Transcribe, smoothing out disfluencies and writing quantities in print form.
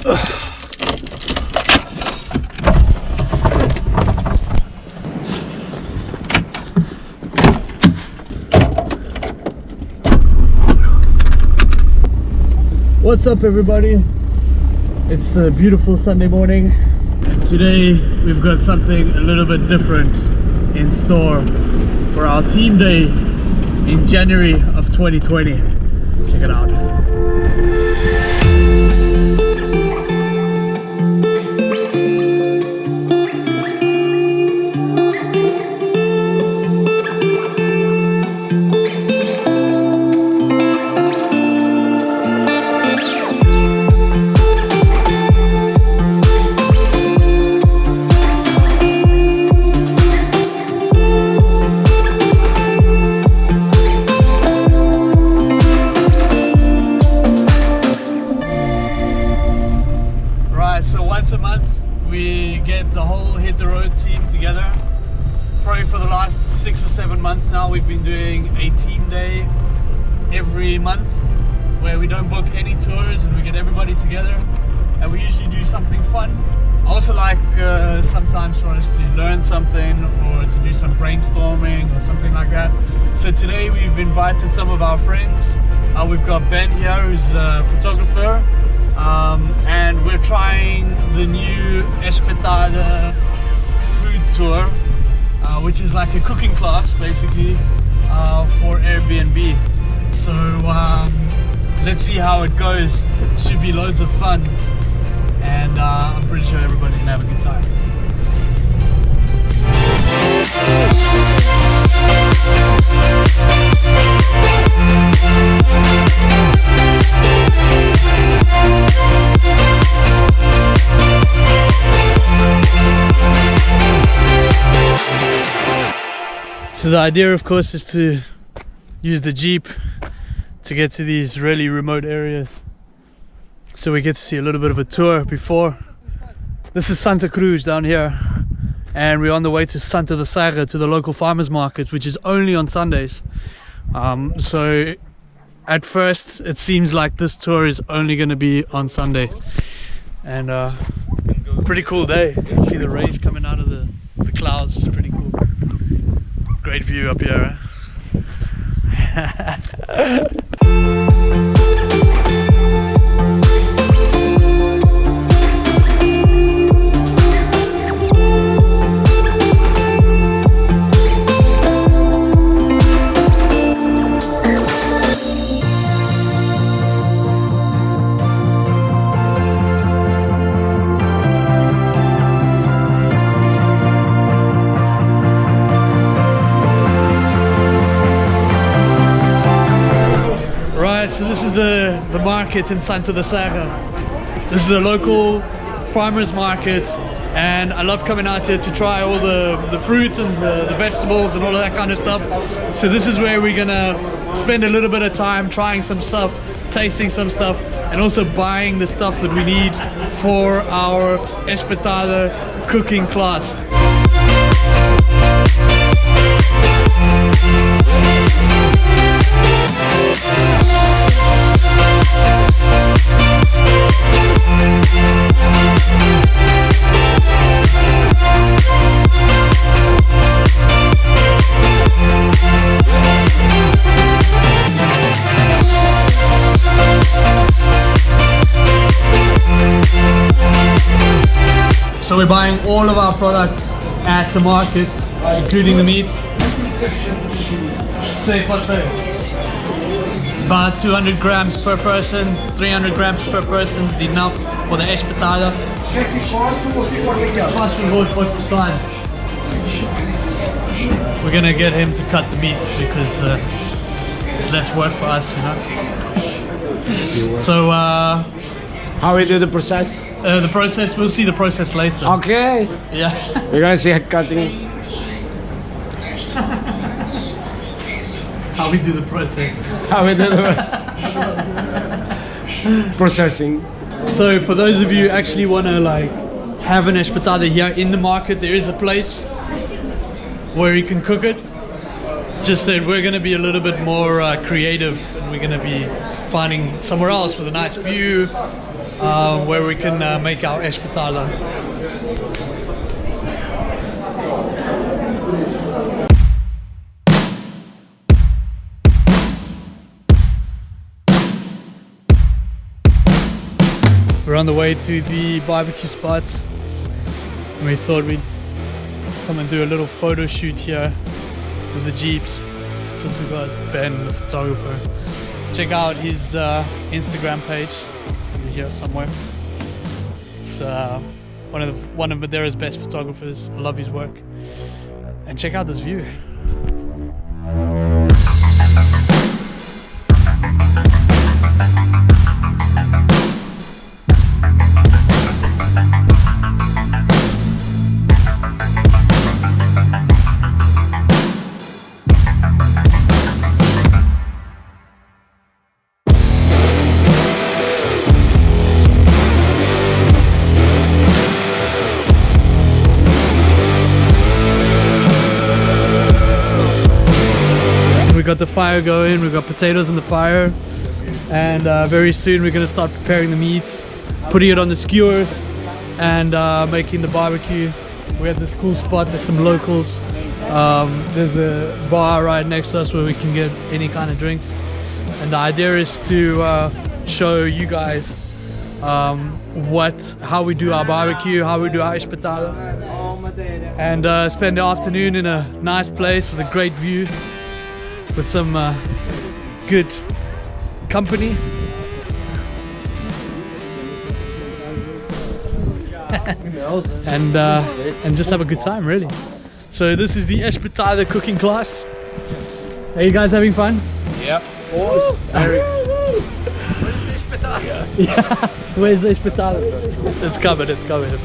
What's up everybody? It's a beautiful Sunday morning and today we've got something a little bit different in store for our team day in January of 2020. Check it out. Once a month we get the whole Hit the Road team together. Probably for the last 6 or 7 months now we've been doing a team day every month where we don't book any tours and we get everybody together and we usually do something fun. I also like sometimes for us to learn something or to do some brainstorming or something like that. So today we've invited some of our friends. We've got Ben here who's a photographer. And we're trying the new Espetada food tour, which is like a cooking class basically for Airbnb. So let's see how it goes. Should be loads of fun and I'm pretty sure everybody's gonna have a good time. So the idea of course is to use the Jeep to get to these really remote areas. So we get to see a little bit of a tour before. This is Santa Cruz down here and we're on the way to Santa da Serra, to the local farmers market, which is only on Sundays. So at first it seems like this tour is only going to be on Sunday. And pretty cool day. You can see the rays coming out of the clouds. It's pretty cool. Great view up here. So this is the market in Santa da Serra. This is a local farmers market and I love coming out here to try all the fruits and the vegetables and all of that kind of stuff. So this is where we're gonna spend a little bit of time trying some stuff, tasting some stuff and also buying the stuff that we need for our Espetada cooking class. So we're buying all of our products at the markets, including the meat. Say what's there? About 200 grams per person, 300 grams per person is enough for the Espetada. We're gonna get him to cut the meat because it's less work for us, you know. So how we do the process? The process, we'll see the process later. Okay. Yeah. We're gonna see it cutting. How we do the process. How we do the processing. So for those of you who actually want to like have an Espetada here in the market, there is a place where you can cook it. just that we're going to be a little bit more creative. We're going to be finding somewhere else with a nice view where we can make our espetada. We're on the way to the barbecue spot, and we thought we'd come and do a little photo shoot here with the Jeeps, since we got Ben, the photographer. Check out his Instagram page here somewhere. It's one of Madeira's best photographers. I love his work. And check out this view. We got the fire going, we got potatoes in the fire, and very soon we're going to start preparing the meat, putting it on the skewers, and making the barbecue. We're at this cool spot, there's some locals, there's a bar right next to us where we can get any kind of drinks, and the idea is to show you guys how we do our barbecue, how we do our espetada, and spend the afternoon in a nice place with a great view, with some good company. and just have a good time, really. So this is the espetada cooking class. Are you guys having fun? Yeah. Where's the espetada? Yeah. Where's the espetada? It's coming, it's coming.